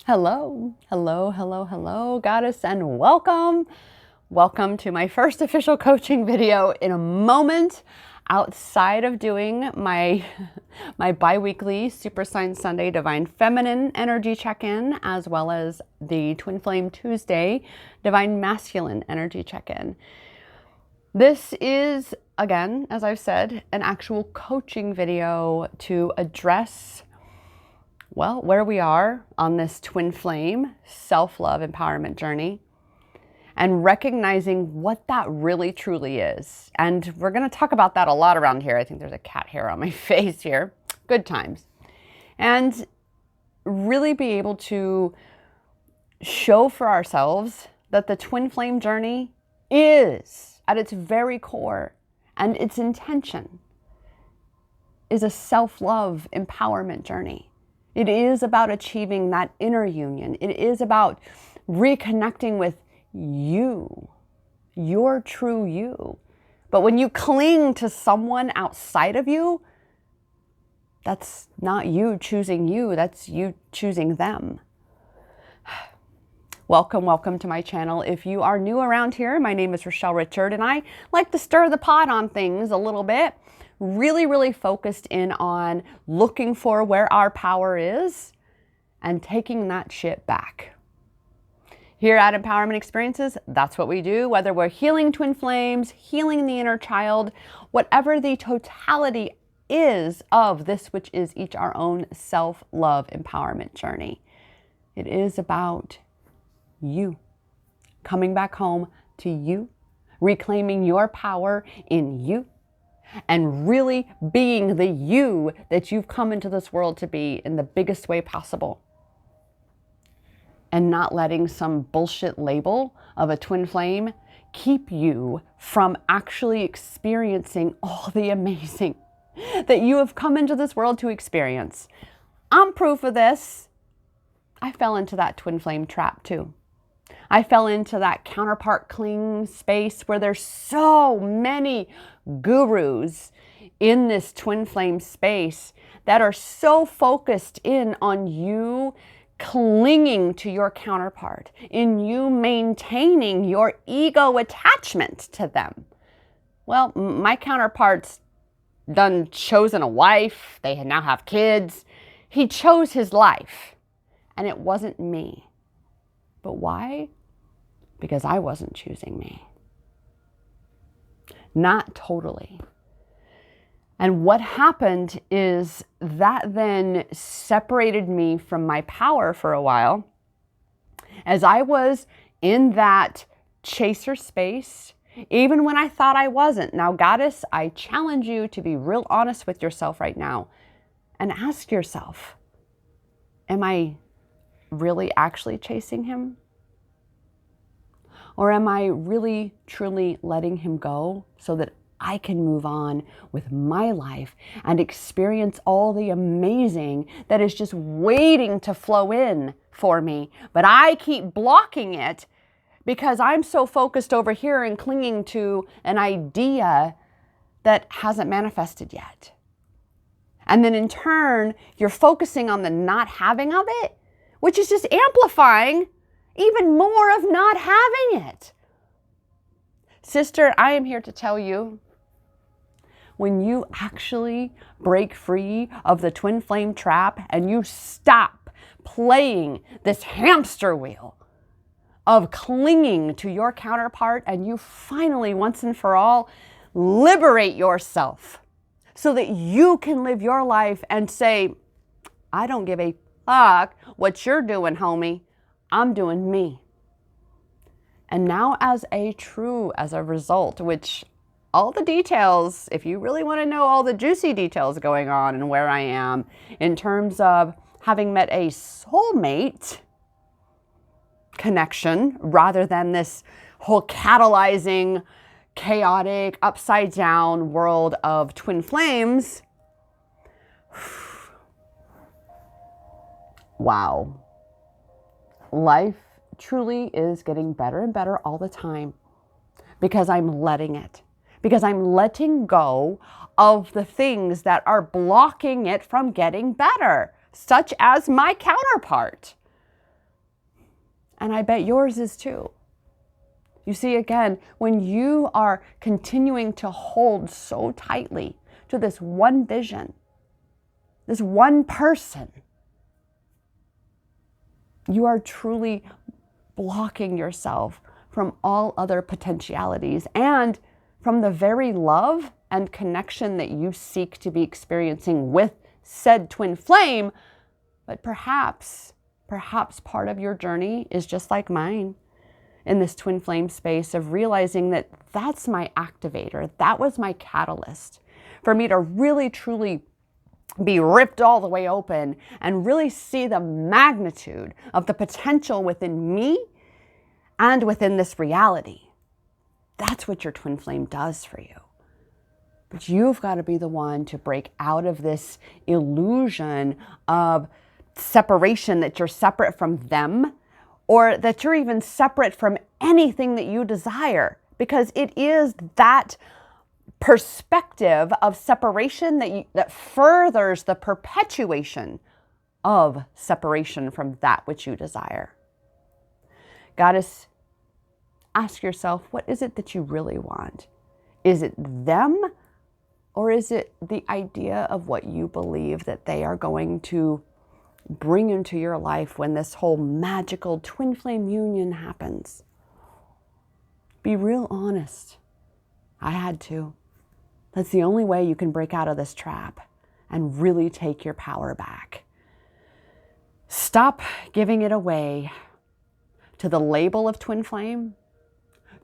Hello, hello, hello, hello, goddess, and welcome. Welcome to my first official coaching video in a moment outside of doing my bi-weekly Super Sign Sunday Divine Feminine Energy Check-in, as well as the Twin Flame Tuesday Divine Masculine Energy Check-in. This is, again, as I've said, an actual coaching video to address where we are on this twin flame self-love empowerment journey and recognizing what that really truly is. And we're going to talk about that a lot around here. I think there's a cat hair on my face here. Good times. And really be able to show for ourselves that the twin flame journey is, at its very core and its intention, is a self-love empowerment journey. It is about achieving that inner union. It is about reconnecting with you, your true you. But when you cling to someone outside of you, that's not you choosing you, that's you choosing them. Welcome to my channel. If you are new around here, my name is Rochelle Richard, and I like to stir the pot on things a little bit. Really focused in on looking for where our power is and taking that shit back. Here at Empowerment Experiences, that's what we do, whether we're healing twin flames, healing the inner child, whatever the totality is of this, which is each our own self-love empowerment journey. It is about you coming back home to you, reclaiming your power in you, and really being the you that you've come into this world to be in the biggest way possible. And not letting some bullshit label of a twin flame keep you from actually experiencing all the amazing that you have come into this world to experience. I'm proof of this. I fell into that twin flame trap too. I fell into that counterpart cling space where there's so many gurus in this twin flame space that are so focused in on you clinging to your counterpart, in you maintaining your ego attachment to them. Well, my counterpart's done chosen a wife. They now have kids. He chose his life, and it wasn't me. But why? Because I wasn't choosing me. Not totally. And what happened is that then separated me from my power for a while, as I was in that chaser space, even when I thought I wasn't. Now, goddess, I challenge you to be real honest with yourself right now and ask yourself, am I really actually chasing him? Or am I really, truly letting him go so that I can move on with my life and experience all the amazing that is just waiting to flow in for me? But I keep blocking it because I'm so focused over here and clinging to an idea that hasn't manifested yet. And then in turn, you're focusing on the not having of it, which is just amplifying even more of not having it. Sister, I am here to tell you, when you actually break free of the twin flame trap and you stop playing this hamster wheel of clinging to your counterpart, and you finally, once and for all, liberate yourself so that you can live your life and say, I don't give a fuck what you're doing, homie. I'm doing me. And now as a result, which all the details, if you really want to know all the juicy details going on and where I am in terms of having met a soulmate connection rather than this whole catalyzing, chaotic, upside down world of twin flames. Wow. Life truly is getting better and better all the time because I'm letting it. Because I'm letting go of the things that are blocking it from getting better, such as my counterpart. And I bet yours is too. You see, again, when you are continuing to hold so tightly to this one vision, this one person, you are truly blocking yourself from all other potentialities and from the very love and connection that you seek to be experiencing with said twin flame. But perhaps part of your journey is just like mine in this twin flame space of realizing that that's my activator. That was my catalyst for me to really, truly be ripped all the way open and really see the magnitude of the potential within me and within this reality. That's what your twin flame does for you. But you've got to be the one to break out of this illusion of separation, that you're separate from them, or that you're even separate from anything that you desire, because it is that perspective of separation that furthers the perpetuation of separation from that which you desire. Goddess, ask yourself, what is it that you really want? Is it them, or is it the idea of what you believe that they are going to bring into your life when this whole magical twin flame union happens? Be real honest. I had to. That's the only way you can break out of this trap and really take your power back. Stop giving it away to the label of twin flame,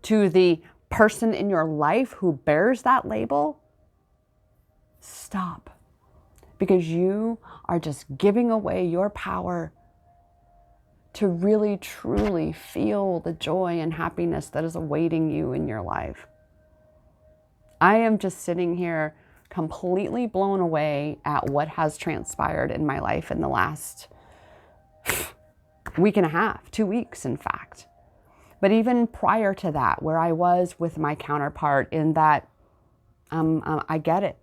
to the person in your life who bears that label. Stop. Because you are just giving away your power to really, truly feel the joy and happiness that is awaiting you in your life. I am just sitting here completely blown away at what has transpired in my life in the last week and a half, 2 weeks, in fact. But even prior to that, where I was with my counterpart in that, I get it.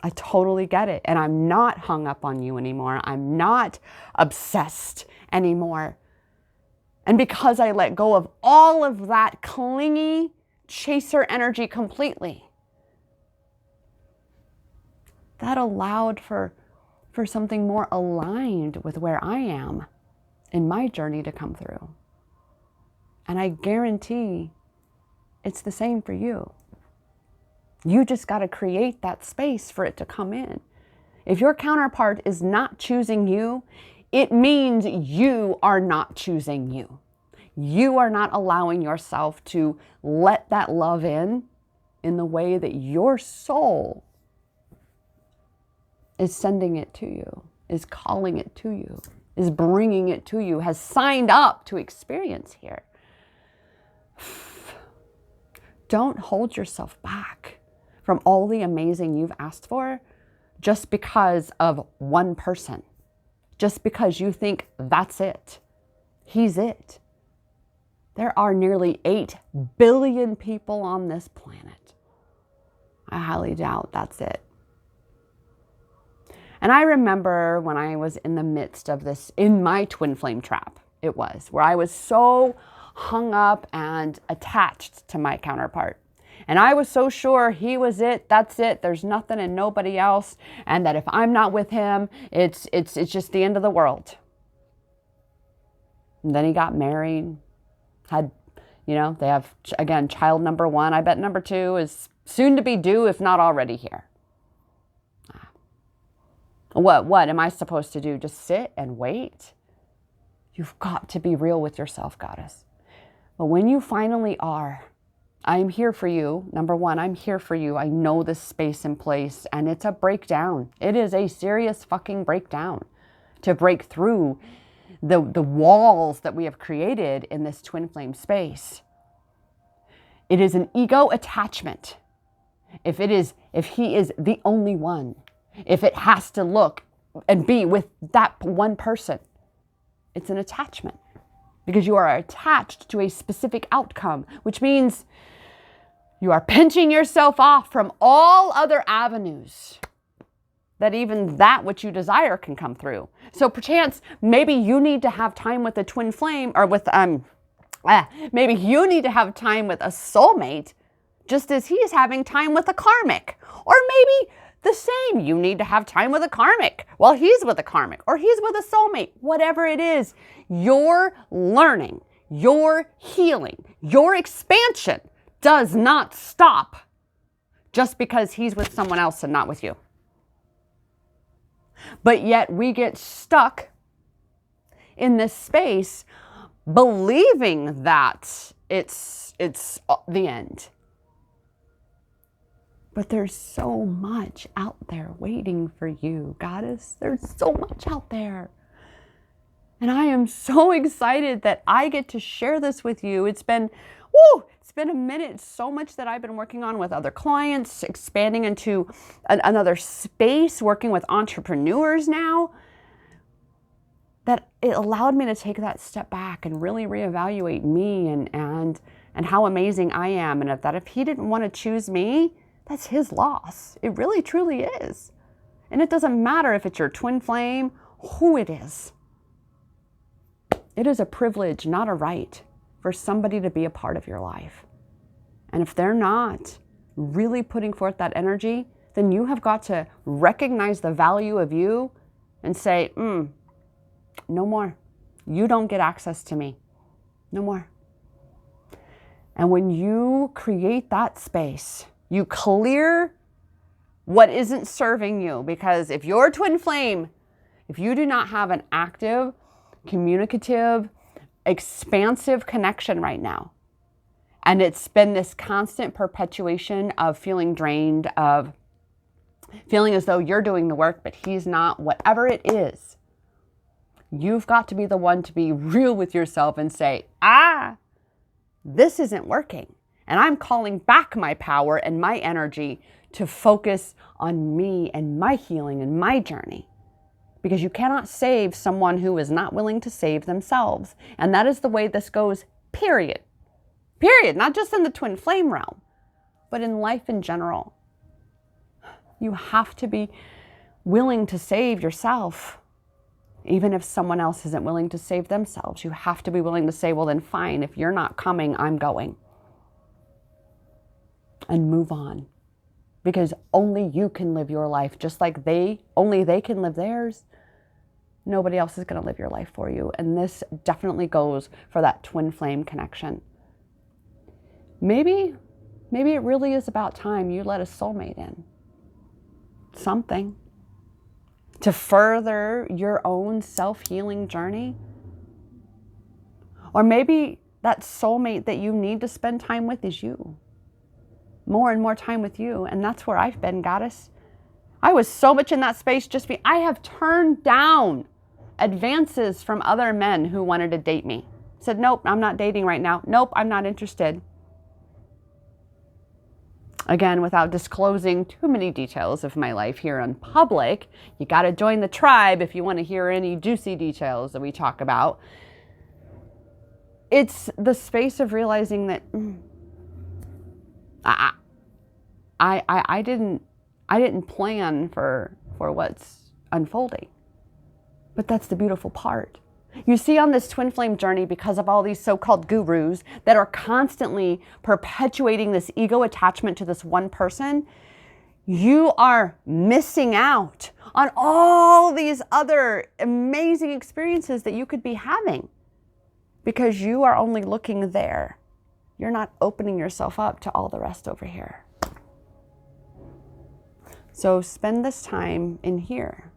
I totally get it. And I'm not hung up on you anymore. I'm not obsessed anymore. And because I let go of all of that clingy chaser energy completely, that allowed for something more aligned with where I am in my journey to come through. And I guarantee it's the same for you. You just got to create that space for it to come in. If your counterpart is not choosing you, it means you are not choosing you. You are not allowing yourself to let that love in the way that your soul is sending it to you, is calling it to you, is bringing it to you, has signed up to experience here. Don't hold yourself back from all the amazing you've asked for just because of one person, just because you think that's it. He's it. There are nearly 8 billion people on this planet. I highly doubt that's it. And I remember when I was in the midst of this, in my twin flame trap, it was, where I was so hung up and attached to my counterpart. And I was so sure he was it, that's it, there's nothing and nobody else, and that if I'm not with him, it's just the end of the world. And then he got married, had, they have, again, child number 1. I bet number 2 is soon to be due, if not already here. What am I supposed to do? Just sit and wait? You've got to be real with yourself, Goddess. But when you finally are, I'm here for you. Number 1, I'm here for you. I know this space and place, and it's a breakdown. It is a serious fucking breakdown to break through the walls that we have created in this twin flame space. It is an ego attachment. If he is the only one, if it has to look and be with that one person, it's an attachment because you are attached to a specific outcome, which means you are pinching yourself off from all other avenues that even that which you desire can come through. So perchance, maybe you need to have time with a twin flame, or with, maybe you need to have time with a soulmate, just as he is having time with a karmic. Or maybe the same, you need to have time with a karmic while he's with a karmic, or he's with a soulmate. Whatever it is, your learning, your healing, your expansion does not stop just because he's with someone else and not with you. But yet we get stuck in this space believing that it's the end. But there's so much out there waiting for you, Goddess. There's so much out there. And I am so excited that I get to share this with you. It's been a minute. So much that I've been working on with other clients, expanding into another space, working with entrepreneurs now, that it allowed me to take that step back and really reevaluate me and how amazing I am. And if he didn't want to choose me, that's his loss. It really, truly is. And it doesn't matter if it's your twin flame, who it is. It is a privilege, not a right, for somebody to be a part of your life. And if they're not really putting forth that energy, then you have got to recognize the value of you and say, no more. You don't get access to me. No more. And when you create that space, you clear what isn't serving you. Because if you're twin flame, if you do not have an active, communicative, expansive connection right now, and it's been this constant perpetuation of feeling drained, of feeling as though you're doing the work, but he's not, whatever it is, you've got to be the one to be real with yourself and say, this isn't working. And I'm calling back my power and my energy to focus on me and my healing and my journey. Because you cannot save someone who is not willing to save themselves. And that is the way this goes, period. Period. Not just in the twin flame realm, but in life in general. You have to be willing to save yourself. Even if someone else isn't willing to save themselves, you have to be willing to say, well, then fine, if you're not coming, I'm going. And move on. Because only you can live your life, just like only they can live theirs. Nobody else is going to live your life for you. And this definitely goes for that twin flame connection. Maybe it really is about time you let a soulmate in. Something. To further your own self-healing journey. Or maybe that soulmate that you need to spend time with is you. More and more time with you. And that's where I've been, Goddess. I was so much in that space just me. I have turned down advances from other men who wanted to date me. Said, nope, I'm not dating right now. Nope, I'm not interested. Again, without disclosing too many details of my life here in public, you got to join the tribe if you want to hear any juicy details that we talk about. It's the space of realizing that I didn't plan for what's unfolding. But that's the beautiful part. You see, on this twin flame journey, because of all these so-called gurus that are constantly perpetuating this ego attachment to this one person, you are missing out on all these other amazing experiences that you could be having because you are only looking there. You're not opening yourself up to all the rest over here. So spend this time in here.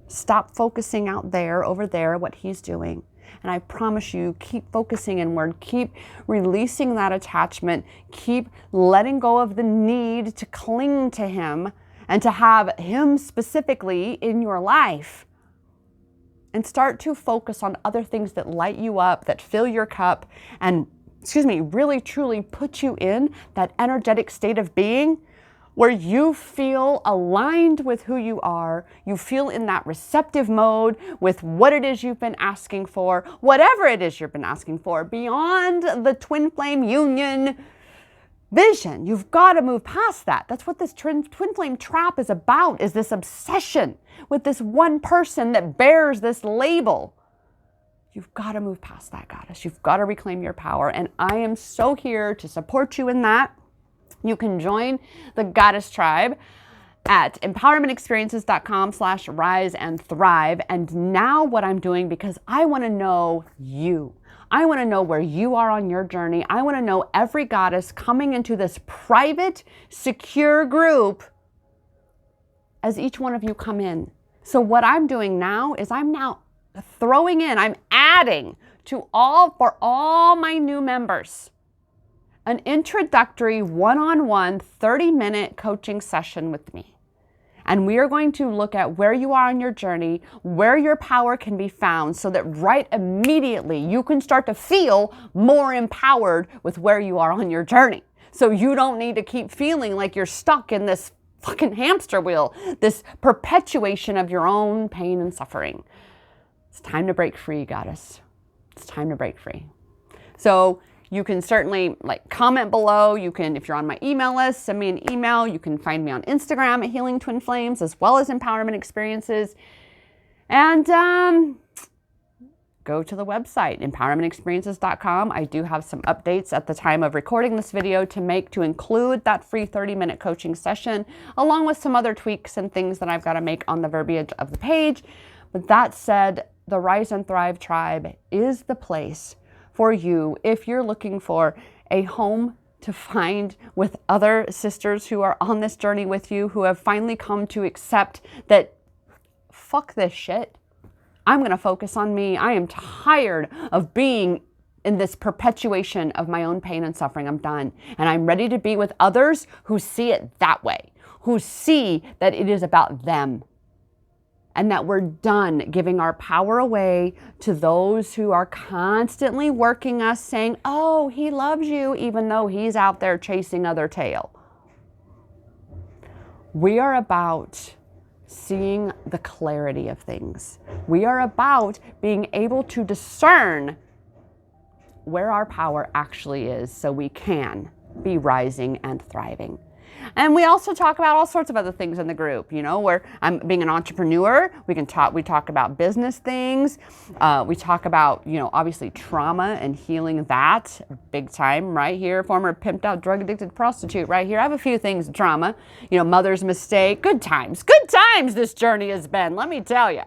Stop focusing out there, over there, what he's doing. And I promise you, keep focusing inward. Keep releasing that attachment. Keep letting go of the need to cling to him and to have him specifically in your life. And start to focus on other things that light you up, that fill your cup, and, really truly put you in that energetic state of being where you feel aligned with who you are, you feel in that receptive mode with what it is you've been asking for, whatever it is you've been asking for, beyond the twin flame union vision. You've got to move past that. That's what this twin flame trap is about, is this obsession with this one person that bears this label. You've got to move past that, goddess. You've got to reclaim your power. And I am so here to support you in that. You can join the Goddess Tribe at empowermentexperiences.com/rise and thrive. And now what I'm doing, because I want to know you. I want to know where you are on your journey. I want to know every goddess coming into this private, secure group as each one of you come in. So what I'm doing now is I'm adding for all my new members, an introductory one-on-one 30-minute coaching session with me. And we are going to look at where you are on your journey, where your power can be found, so that right immediately you can start to feel more empowered with where you are on your journey. So you don't need to keep feeling like you're stuck in this fucking hamster wheel, this perpetuation of your own pain and suffering. It's time to break free, goddess. It's time to break free. So you can certainly comment below. You can, if you're on my email list, send me an email. You can find me on Instagram at Healing Twin Flames, as well as Empowerment Experiences. And go to the website, empowermentexperiences.com. I do have some updates at the time of recording this video to include that free 30-minute coaching session, along with some other tweaks and things that I've got to make on the verbiage of the page. But that said, the Rise and Thrive Tribe is the place for you if you're looking for a home to find with other sisters who are on this journey with you, who have finally come to accept that fuck this shit. I'm going to focus on me. I am tired of being in this perpetuation of my own pain and suffering. I'm done. And I'm ready to be with others who see it that way, who see that it is about them. And that we're done giving our power away to those who are constantly working us, saying, oh, he loves you, even though he's out there chasing other tail. We are about seeing the clarity of things. We are about being able to discern where our power actually is, so we can be rising and thriving. And we also talk about all sorts of other things in the group, where I'm being an entrepreneur. We talk about business things. We talk about, obviously trauma and healing that big time right here. Former pimped out drug addicted prostitute right here. I have a few things, trauma, mother's mistake, good times this journey has been, let me tell you.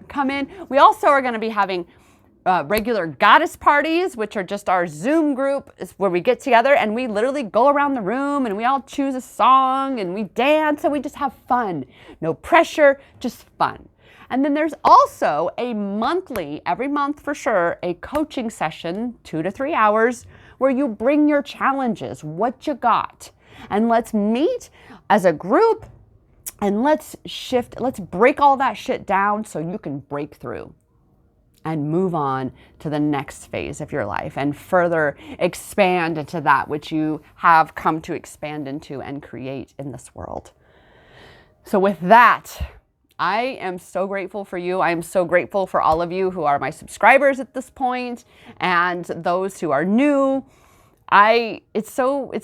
Come in. We also are going to be having regular goddess parties, which are just our Zoom group, is where we get together and we literally go around the room and we all choose a song and we dance and we just have fun. No pressure, just fun. And then there's also a monthly, every month for sure, a coaching session, 2 to 3 hours, where you bring your challenges, what you got. And let's meet as a group and let's break all that shit down so you can break through and move on to the next phase of your life and further expand into that which you have come to expand into and create in this world. So with that, I am so grateful for you. I am so grateful for all of you who are my subscribers at this point and those who are new. It's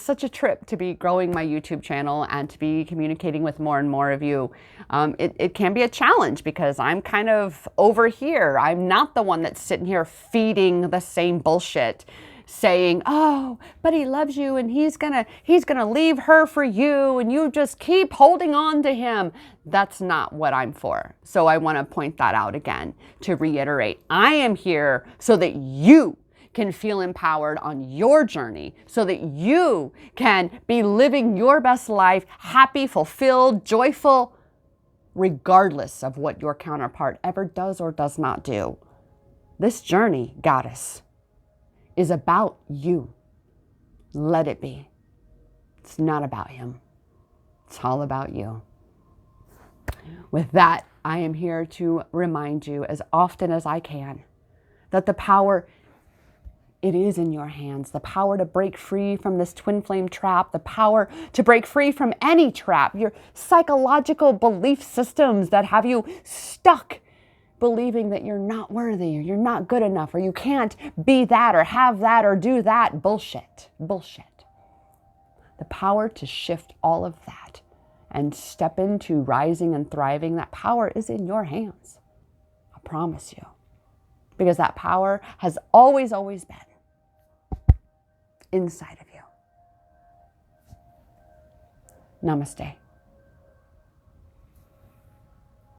such a trip to be growing my YouTube channel and to be communicating with more and more of you. It can be a challenge because I'm kind of over here. I'm not the one that's sitting here feeding the same bullshit, saying, oh, but he loves you and he's gonna leave her for you and you just keep holding on to him. That's not what I'm for. So I want to point that out again to reiterate. I am here so that you can feel empowered on your journey, so that you can be living your best life, happy, fulfilled, joyful, regardless of what your counterpart ever does or does not do. This journey, goddess, is about you. Let it be. It's not about him. It's all about you. With that, I am here to remind you as often as I can that the power, it is in your hands. The power to break free from this twin flame trap, the power to break free from any trap, your psychological belief systems that have you stuck believing that you're not worthy or you're not good enough or you can't be that or have that or do that. Bullshit. Bullshit. the power to shift all of that and step into rising and thriving, that power is in your hands. I promise you. Because that power has always, always been inside of you. Namaste.